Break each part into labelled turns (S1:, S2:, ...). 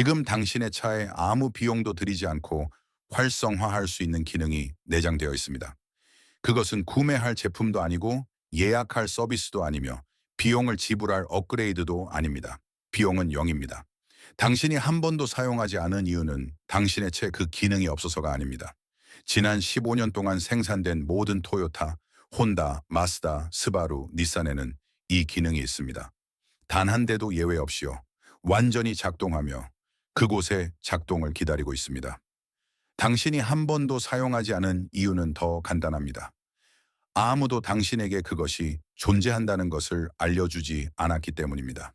S1: 지금 당신의 차에 아무 비용도 들이지 않고 활성화할 수 있는 기능이 내장되어 있습니다. 그것은 구매할 제품도 아니고 예약할 서비스도 아니며 비용을 지불할 업그레이드도 아닙니다. 비용은 0입니다. 당신이 한 번도 사용하지 않은 이유는 당신의 채 그 기능이 없어서가 아닙니다. 지난 15년 동안 생산된 모든 토요타, 혼다, 마스다, 스바루, 닛산에는 이 기능이 있습니다. 단 한 대도 예외 없이요. 완전히 작동하며 그곳에 작동을 기다리고 있습니다. 당신이 한 번도 사용하지 않은 이유는 더 간단합니다. 아무도 당신에게 그것이 존재한다는 것을 알려주지 않았기 때문입니다.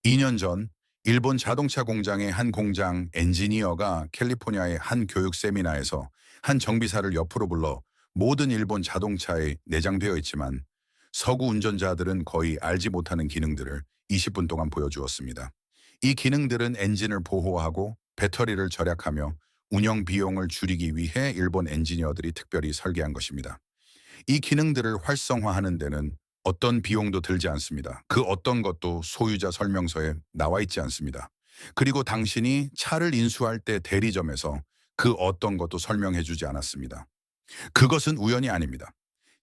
S1: 2년 전 일본 자동차 공장의 한 공장 엔지니어가 캘리포니아의 한 교육 세미나에서 한 정비사를 옆으로 불러 모든 일본 자동차에 내장되어 있지만 서구 운전자들은 거의 알지 못하는 기능들을 20분 동안 보여주었습니다. 이 기능들은 엔진을 보호하고 배터리를 절약하며 운영 비용을 줄이기 위해 일본 엔지니어들이 특별히 설계한 것입니다. 이 기능들을 활성화하는 데는 어떤 비용도 들지 않습니다. 그 어떤 것도 소유자 설명서에 나와 있지 않습니다. 그리고 당신이 차를 인수할 때 대리점에서 그 어떤 것도 설명해 주지 않았습니다. 그것은 우연이 아닙니다.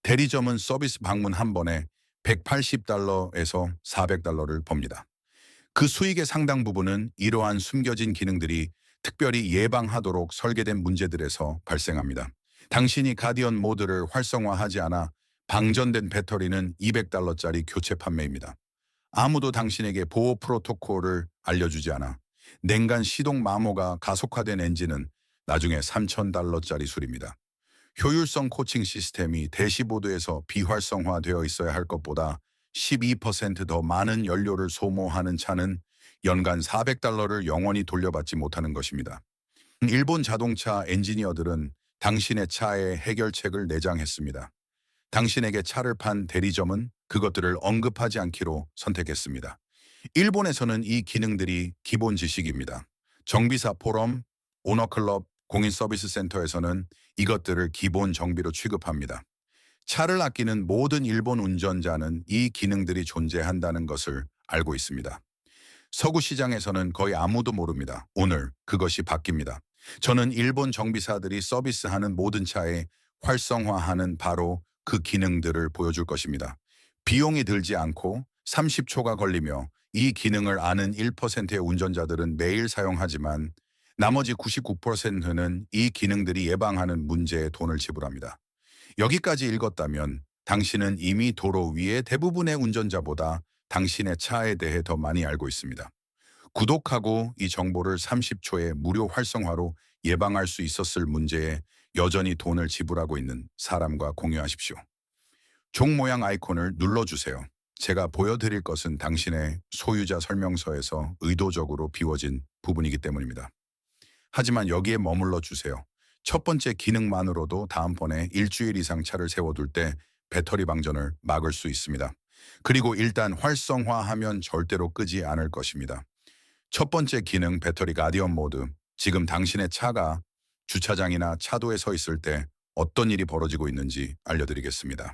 S1: 대리점은 서비스 방문 한 번에 $180에서 $400를 법니다. 그 수익의 상당 부분은 이러한 숨겨진 기능들이 특별히 예방하도록 설계된 문제들에서 발생합니다. 당신이 가디언 모드를 활성화하지 않아 방전된 배터리는 $200짜리 교체 판매입니다. 아무도 당신에게 보호 프로토콜을 알려주지 않아 냉간 시동 마모가 가속화된 엔진은 나중에 $3,000짜리 수리입니다. 효율성 코칭 시스템이 대시보드에서 비활성화되어 있어야 할 것보다 12%더 많은 연료를 소모하는 차는 연간 $400를 영원히 돌려받지 못하는 것입니다. 일본 자동차 엔지니어들은 당신의 차에 해결책을 내장했습니다. 당신에게 차를 판 대리점은 그것들을 언급하지 않기로 선택했습니다. 일본에서는 이 기능들이 기본 지식입니다. 정비사 포럼, 오너클럽, 공인서비스 센터에서는 이것들을 기본 정비로 취급합니다. 차를 아끼는 모든 일본 운전자는 이 기능들이 존재한다는 것을 알고 있습니다. 서구 시장에서는 거의 아무도 모릅니다. 오늘 그것이 바뀝니다. 저는 일본 정비사들이 서비스하는 모든 차에 활성화하는 바로 그 기능들을 보여줄 것입니다. 비용이 들지 않고 30초가 걸리며 이 기능을 아는 1%의 운전자들은 매일 사용하지만 나머지 99%는 이 기능들이 예방하는 문제에 돈을 지불합니다. 여기까지 읽었다면 당신은 이미 도로 위의 대부분의 운전자보다 당신의 차에 대해 더 많이 알고 있습니다. 구독하고 이 정보를 30초의 무료 활성화로 예방할 수 있었을 문제에 여전히 돈을 지불하고 있는 사람과 공유하십시오. 종 모양 아이콘을 눌러주세요. 제가 보여드릴 것은 당신의 소유자 설명서에서 의도적으로 비워진 부분이기 때문입니다. 하지만 여기에 머물러 주세요. 첫 번째 기능만으로도 다음번에 일주일 이상 차를 세워둘 때 배터리 방전을 막을 수 있습니다. 그리고 일단 활성화하면 절대로 끄지 않을 것입니다. 첫 번째 기능 배터리 가디언 모드. 지금 당신의 차가 주차장이나 차도에 서 있을 때 어떤 일이 벌어지고 있는지 알려드리겠습니다.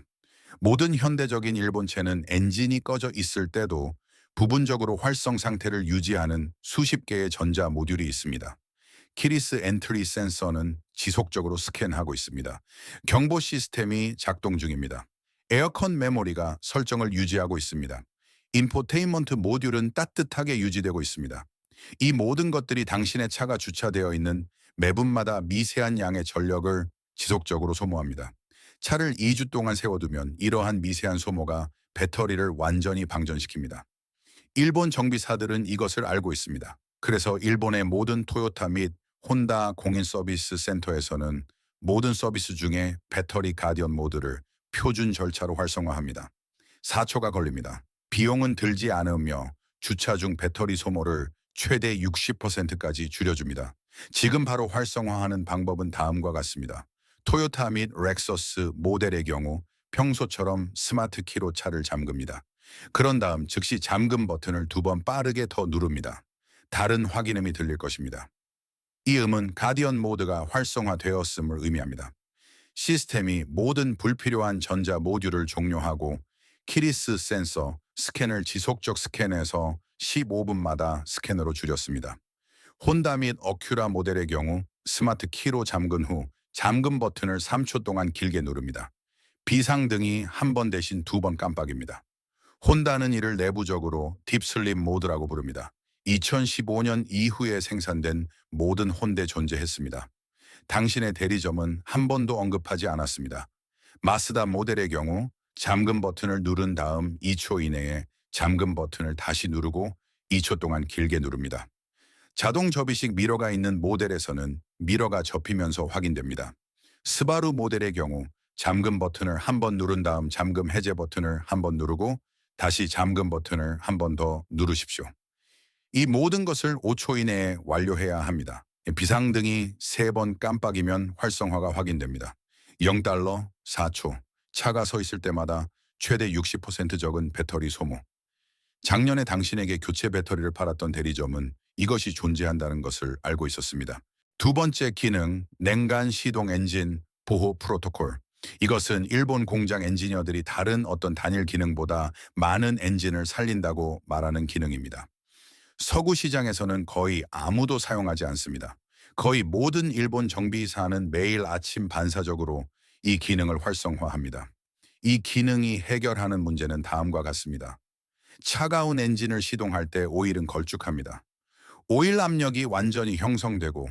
S1: 모든 현대적인 일본차는 엔진이 꺼져 있을 때도 부분적으로 활성 상태를 유지하는 수십 개의 전자 모듈이 있습니다. 키리스 엔트리 센서는 지속적으로 스캔하고 있습니다. 경보 시스템이 작동 중입니다. 에어컨 메모리가 설정을 유지하고 있습니다. 인포테인먼트 모듈은 따뜻하게 유지되고 있습니다. 이 모든 것들이 당신의 차가 주차되어 있는 매분마다 미세한 양의 전력을 지속적으로 소모합니다. 차를 2주 동안 세워두면 이러한 미세한 소모가 배터리를 완전히 방전시킵니다. 일본 정비사들은 이것을 알고 있습니다. 그래서 일본의 모든 토요타 및 혼다 공인 서비스 센터에서는 모든 서비스 중에 배터리 가디언 모드를 표준 절차로 활성화합니다. 4초가 걸립니다. 비용은 들지 않으며 주차 중 배터리 소모를 최대 60%까지 줄여줍니다. 지금 바로 활성화하는 방법은 다음과 같습니다. 토요타 및 렉서스 모델의 경우 평소처럼 스마트 키로 차를 잠급니다. 그런 다음 즉시 잠금 버튼을 2번 빠르게 더 누릅니다. 다른 확인음이 들릴 것입니다. 이 음은 가디언 모드가 활성화되었음을 의미합니다. 시스템이 모든 불필요한 전자 모듈을 종료하고 키리스 센서 스캔을 지속적 스캔에서 15분마다 스캔으로 줄였습니다. 혼다 및 어큐라 모델의 경우 스마트 키로 잠근 후 잠금 버튼을 3초 동안 길게 누릅니다. 비상등이 한 번 대신 두 번 깜빡입니다. 혼다는 이를 내부적으로 딥슬립 모드라고 부릅니다. 2015년 이후에 생산된 모든 혼다에 존재했습니다. 당신의 대리점은 한 번도 언급하지 않았습니다. 마스다 모델의 경우 잠금 버튼을 누른 다음 2초 이내에 잠금 버튼을 다시 누르고 2초 동안 길게 누릅니다. 자동 접이식 미러가 있는 모델에서는 미러가 접히면서 확인됩니다. 스바루 모델의 경우 잠금 버튼을 한 번 누른 다음 잠금 해제 버튼을 한 번 누르고 다시 잠금 버튼을 한 번 더 누르십시오. 이 모든 것을 5초 이내에 완료해야 합니다. 비상등이 3번 깜빡이면 활성화가 확인됩니다. 0달러 4초. 차가 서 있을 때마다 최대 60% 적은 배터리 소모. 작년에 당신에게 교체 배터리를 팔았던 대리점은 이것이 존재한다는 것을 알고 있었습니다. 두 번째 기능, 냉간 시동 엔진 보호 프로토콜. 이것은 일본 공장 엔지니어들이 다른 어떤 단일 기능보다 많은 엔진을 살린다고 말하는 기능입니다. 서구 시장에서는 거의 아무도 사용하지 않습니다. 거의 모든 일본 정비사는 매일 아침 반사적으로 이 기능을 활성화합니다. 이 기능이 해결하는 문제는 다음과 같습니다. 차가운 엔진을 시동할 때 오일은 걸쭉합니다. 오일 압력이 완전히 형성되고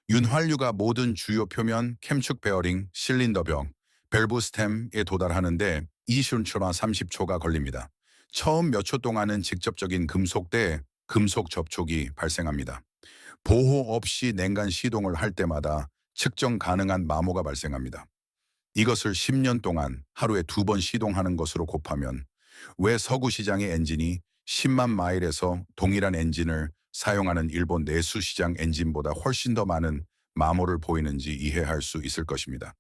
S1: 윤활유가 모든 주요 표면, 캠축 베어링, 실린더 벽, 밸브 스템에 도달하는데 20초나 30초가 걸립니다. 처음 몇 초 동안은 직접적인 금속대에 금속 접촉이 발생합니다. 보호 없이 냉간 시동을 할 때마다 측정 가능한 마모가 발생합니다. 이것을 10년 동안 하루에 2번 시동하는 것으로 곱하면 왜 서구 시장의 엔진이 10만 마일에서 동일한 엔진을 사용하는 일본 내수 시장 엔진보다 훨씬 더 많은 마모를 보이는지 이해할 수 있을 것입니다.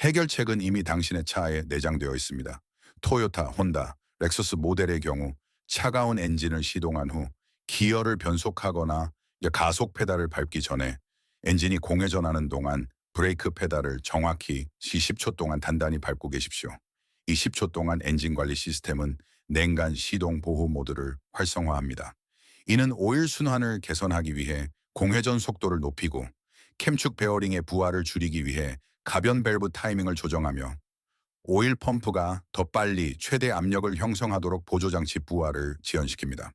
S1: 해결책은 이미 당신의 차에 내장되어 있습니다. 토요타, 혼다, 렉서스 모델의 경우 차가운 엔진을 시동한 후 기어를 변속하거나 가속 페달을 밟기 전에 엔진이 공회전하는 동안 브레이크 페달을 정확히 10초 동안 단단히 밟고 계십시오. 이 10초 동안 엔진 관리 시스템은 냉간 시동 보호 모드를 활성화합니다. 이는 오일 순환을 개선하기 위해 공회전 속도를 높이고 캠축 베어링의 부하를 줄이기 위해 가변 밸브 타이밍을 조정하며 오일 펌프가 더 빨리 최대 압력을 형성하도록 보조장치 부하를 지연시킵니다.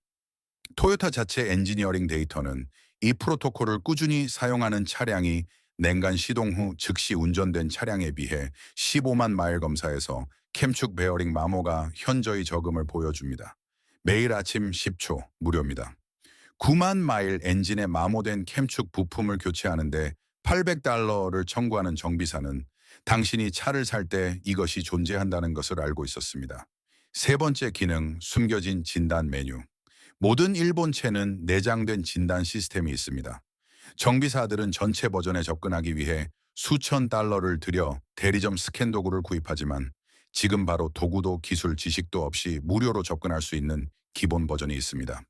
S1: 토요타 자체 엔지니어링 데이터는 이 프로토콜을 꾸준히 사용하는 차량이 냉간 시동 후 즉시 운전된 차량에 비해 15만 마일 검사에서 캠축 베어링 마모가 현저히 적음을 보여줍니다. 매일 아침 10초 무료입니다. 9만 마일 엔진에 마모된 캠축 부품을 교체하는데 $800를 청구하는 정비사는 당신이 차를 살 때 이것이 존재한다는 것을 알고 있었습니다. 세 번째 기능, 숨겨진 진단 메뉴. 모든 일본차는 내장된 진단 시스템이 있습니다. 정비사들은 전체 버전에 접근하기 위해 수천 달러를 들여 대리점 스캔 도구를 구입하지만 지금 바로 도구도 기술 지식도 없이 무료로 접근할 수 있는 기본 버전이 있습니다.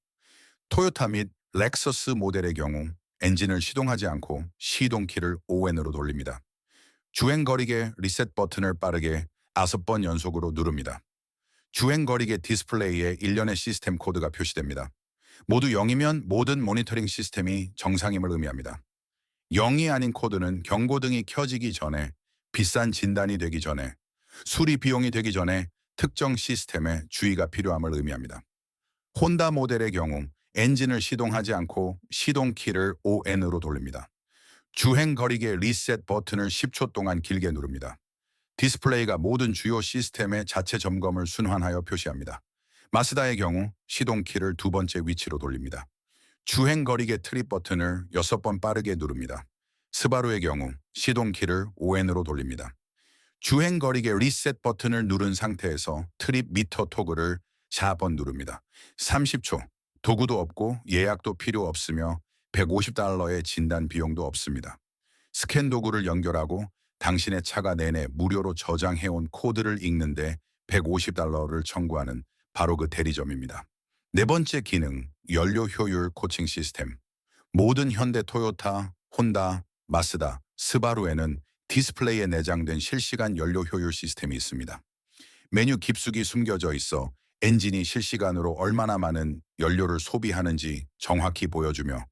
S1: 토요타 및 렉서스 모델의 경우 엔진을 시동하지 않고 시동키를 ON으로 돌립니다. 주행거리계 리셋 버튼을 빠르게 5번 연속으로 누릅니다. 주행거리계 디스플레이에 일련의 시스템 코드가 표시됩니다. 모두 0이면 모든 모니터링 시스템이 정상임을 의미합니다. 0이 아닌 코드는 경고등이 켜지기 전에, 비싼 진단이 되기 전에, 수리 비용이 되기 전에 특정 시스템에 주의가 필요함을 의미합니다. 혼다 모델의 경우 엔진을 시동하지 않고 시동키를 ON으로 돌립니다. 주행거리계 리셋 버튼을 10초 동안 길게 누릅니다. 디스플레이가 모든 주요 시스템의 자체 점검을 순환하여 표시합니다. 마스다의 경우 시동키를 두 번째 위치로 돌립니다. 주행거리계 트립 버튼을 6번 빠르게 누릅니다. 스바루의 경우 시동키를 ON으로 돌립니다. 주행거리계 리셋 버튼을 누른 상태에서 트립 미터 토글을 4번 누릅니다. 30초, 도구도 없고 예약도 필요 없으며 $150의 진단 비용도 없습니다. 스캔 도구를 연결하고 당신의 차가 내내 무료로 저장해온 코드를 읽는데 $150를 청구하는 바로 그 대리점입니다. 네 번째 기능, 연료 효율 코칭 시스템. 모든 현대 토요타, 혼다, 마스다, 스바루에는 디스플레이에 내장된 실시간 연료 효율 시스템이 있습니다. 메뉴 깊숙이 숨겨져 있어 엔진이 실시간으로 얼마나 많은 연료를 소비하는지 정확히 보여주며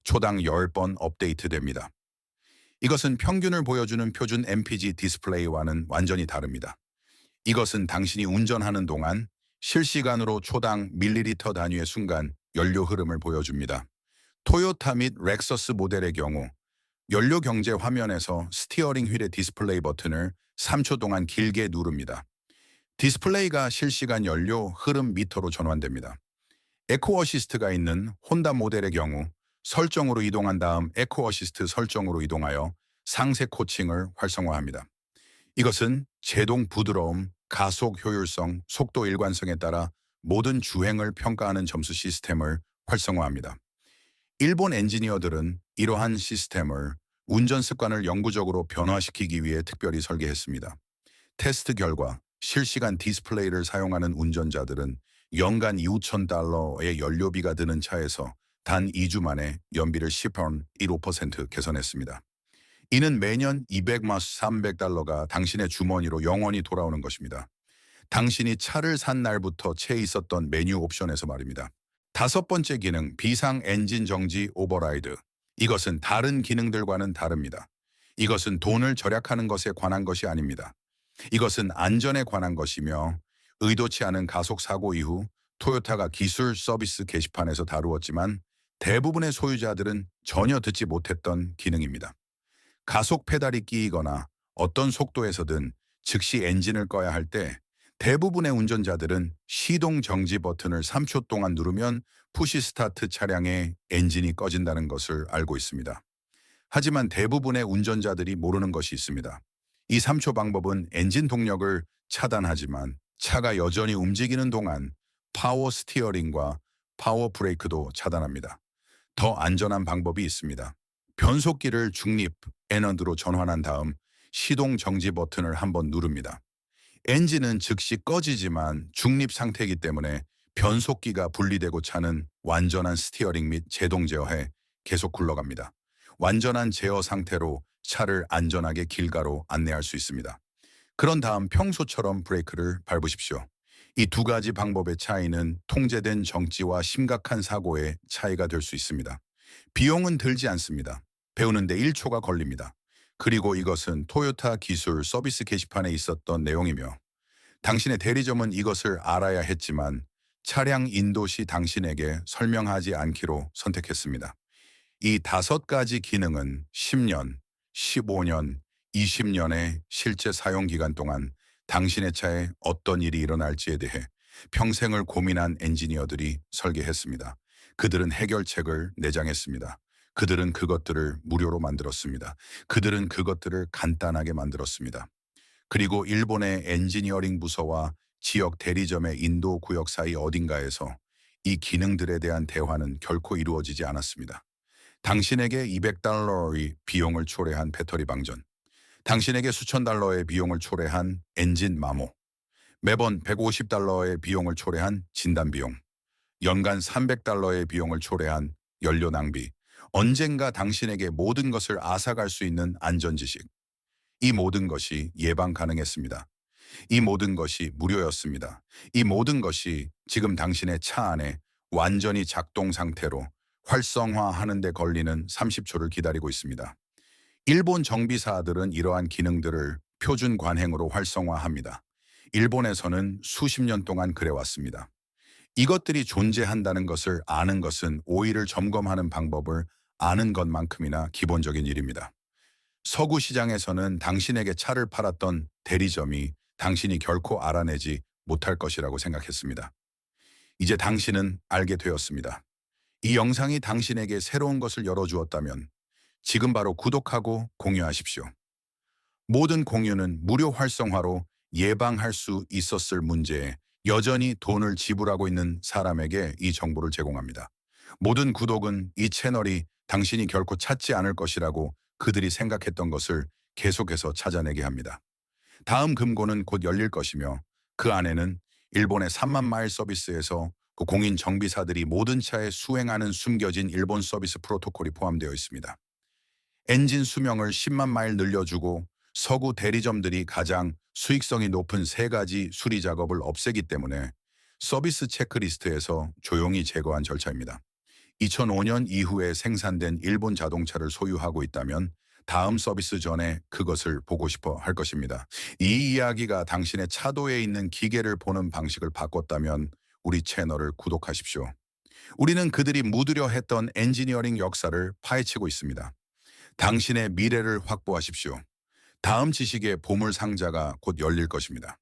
S1: 초당 10번 업데이트됩니다. 이것은 평균을 보여주는 표준 MPG 디스플레이와는 완전히 다릅니다. 이것은 당신이 운전하는 동안 실시간으로 초당 밀리리터 단위의 순간 연료 흐름을 보여줍니다. 토요타 및 렉서스 모델의 경우 연료 경제 화면에서 스티어링 휠의 디스플레이 버튼을 3초 동안 길게 누릅니다. 디스플레이가 실시간 연료 흐름 미터로 전환됩니다. 에코 어시스트가 있는 혼다 모델의 경우 설정으로 이동한 다음 에코 어시스트 설정으로 이동하여 상세 코칭을 활성화합니다. 이것은 제동 부드러움, 가속 효율성, 속도 일관성에 따라 모든 주행을 평가하는 점수 시스템을 활성화합니다. 일본 엔지니어들은 이러한 시스템을 운전 습관을 영구적으로 변화시키기 위해 특별히 설계했습니다. 테스트 결과 실시간 디스플레이를 사용하는 운전자들은 연간 2,000달러의 연료비가 드는 차에서 단 2주 만에 연비를 10.15% 개선했습니다. 이는 매년 300달러가 당신의 주머니로 영원히 돌아오는 것입니다. 당신이 차를 산 날부터 채 있었던 메뉴 옵션에서 말입니다. 다섯 번째 기능, 비상 엔진 정지 오버라이드. 이것은 다른 기능들과는 다릅니다. 이것은 돈을 절약하는 것에 관한 것이 아닙니다. 이것은 안전에 관한 것이며 의도치 않은 가속 사고 이후 토요타가 기술 서비스 게시판에서 다루었지만 대부분의 소유자들은 전혀 듣지 못했던 기능입니다. 가속 페달이 끼이거나 어떤 속도에서든 즉시 엔진을 꺼야 할 때 대부분의 운전자들은 시동 정지 버튼을 3초 동안 누르면 푸시 스타트 차량의 엔진이 꺼진다는 것을 알고 있습니다. 하지만 대부분의 운전자들이 모르는 것이 있습니다. 이 3초 방법은 엔진 동력을 차단하지만 차가 여전히 움직이는 동안 파워 스티어링과 파워 브레이크도 차단합니다. 더 안전한 방법이 있습니다. 변속기를 중립, 애너드로 전환한 다음 시동 정지 버튼을 한번 누릅니다. 엔진은 즉시 꺼지지만 중립 상태이기 때문에 변속기가 분리되고 차는 완전한 스티어링 및 제동 제어해 계속 굴러갑니다. 완전한 제어 상태로 차를 안전하게 길가로 안내할 수 있습니다. 그런 다음 평소처럼 브레이크를 밟으십시오. 이 두 가지 방법의 차이는 통제된 정지와 심각한 사고의 차이가 될 수 있습니다. 비용은 들지 않습니다. 배우는데 1초가 걸립니다. 그리고 이것은 토요타 기술 서비스 게시판에 있었던 내용이며 당신의 대리점은 이것을 알아야 했지만 차량 인도 시 당신에게 설명하지 않기로 선택했습니다. 이 5가지 기능은 10년, 15년, 20년의 실제 사용 기간 동안 당신의 차에 어떤 일이 일어날지에 대해 평생을 고민한 엔지니어들이 설계했습니다. 그들은 해결책을 내장했습니다. 그들은 그것들을 무료로 만들었습니다. 그들은 그것들을 간단하게 만들었습니다. 그리고 일본의 엔지니어링 부서와 지역 대리점의 인도 구역 사이 어딘가에서 이 기능들에 대한 대화는 결코 이루어지지 않았습니다. 당신에게 200달러의 비용을 초래한 배터리 방전, 당신에게 수천 달러의 비용을 초래한 엔진 마모, 매번 150달러의 비용을 초래한 진단 비용, 연간 300달러의 비용을 초래한 연료 낭비, 언젠가 당신에게 모든 것을 앗아갈 수 있는 안전지식. 이 모든 것이 예방 가능했습니다. 이 모든 것이 무료였습니다. 이 모든 것이 지금 당신의 차 안에 완전히 작동 상태로 활성화하는 데 걸리는 30초를 기다리고 있습니다. 일본 정비사들은 이러한 기능들을 표준 관행으로 활성화합니다. 일본에서는 수십 년 동안 그래왔습니다. 이것들이 존재한다는 것을 아는 것은 오일을 점검하는 방법을 아는 것만큼이나 기본적인 일입니다. 서구 시장에서는 당신에게 차를 팔았던 대리점이 당신이 결코 알아내지 못할 것이라고 생각했습니다. 이제 당신은 알게 되었습니다. 이 영상이 당신에게 새로운 것을 열어주었다면 지금 바로 구독하고 공유하십시오. 모든 공유는 무료 활성화로 예방할 수 있었을 문제에 여전히 돈을 지불하고 있는 사람에게 이 정보를 제공합니다. 모든 구독은 이 채널이 당신이 결코 찾지 않을 것이라고 그들이 생각했던 것을 계속해서 찾아내게 합니다. 다음 금고는 곧 열릴 것이며 그 안에는 일본의 3만 마일 서비스에서 그 공인 정비사들이 모든 차에 수행하는 숨겨진 일본 서비스 프로토콜이 포함되어 있습니다. 엔진 수명을 10만 마일 늘려주고 서구 대리점들이 가장 수익성이 높은 3가지 수리 작업을 없애기 때문에 서비스 체크리스트에서 조용히 제거한 절차입니다. 2005년 이후에 생산된 일본 자동차를 소유하고 있다면 다음 서비스 전에 그것을 보고 싶어 할 것입니다. 이 이야기가 당신의 차도에 있는 기계를 보는 방식을 바꿨다면 우리 채널을 구독하십시오. 우리는 그들이 묻으려 했던 엔지니어링 역사를 파헤치고 있습니다. 당신의 미래를 확보하십시오. 다음 지식의 보물 상자가 곧 열릴 것입니다.